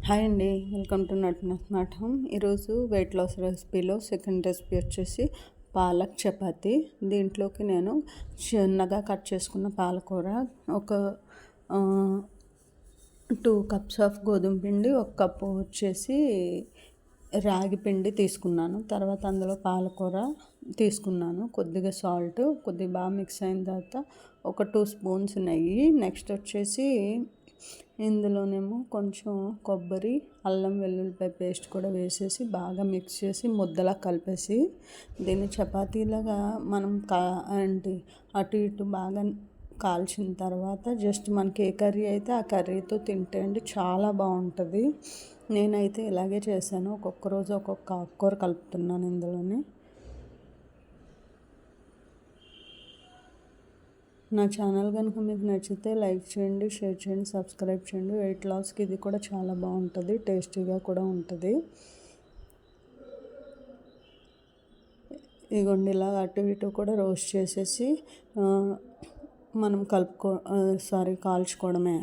Hi అండి, welcome to nut home. ఈరోజు weight loss రెసిపీలో second recipe వచ్చేసి పాలక్ చపాతి. దీంట్లోకి నేను చిన్నగా కట్ చేసుకున్న పాలకూర, ఒక 2 కప్స్ ఆఫ్ గోధుమ పిండి, 1 కప్పు వచ్చేసి రాగి పిండి తీసుకున్నాను. తర్వాత అందులో పాలకూర తీసుకున్నాను, కొద్దిగా సాల్ట్, కొద్దిగా బాగా మిక్స్ అయిన తర్వాత ఒక 2 స్పూన్స్ నెయ్యి. నెక్స్ట్ వచ్చేసి ఇందులోనేమో కొంచెం కొబ్బరి, అల్లం వెల్లుల్లిపాయ పేస్ట్ కూడా వేసేసి బాగా మిక్స్ చేసి ముద్దలా కలిపేసి దీన్ని చపాతీలాగా మనం అటు ఇటు బాగా కాల్చిన తర్వాత జస్ట్ మనకి ఏ కర్రీ అయితే ఆ కర్రీతో తింటే అండి చాలా బాగుంటుంది. నేనైతే ఇలాగే చేశాను. ఒక్కొక్క రోజు ఒక్కొక్క ఆకుకూర కలుపుతున్నాను ఇందులోనే. నా ఛానల్ కనుక మీకు నచ్చితే లైక్ చేయండి, షేర్ చేయండి, సబ్స్క్రైబ్ చేయండి. వెయిట్ లాస్కి ఇది కూడా చాలా బాగుంటుంది, టేస్టీగా కూడా ఉంటుంది. ఇదిగోండి, ఇలా అటు ఇటు కూడా రోస్ట్ చేసేసి మనం కాల్చుకోవడమే.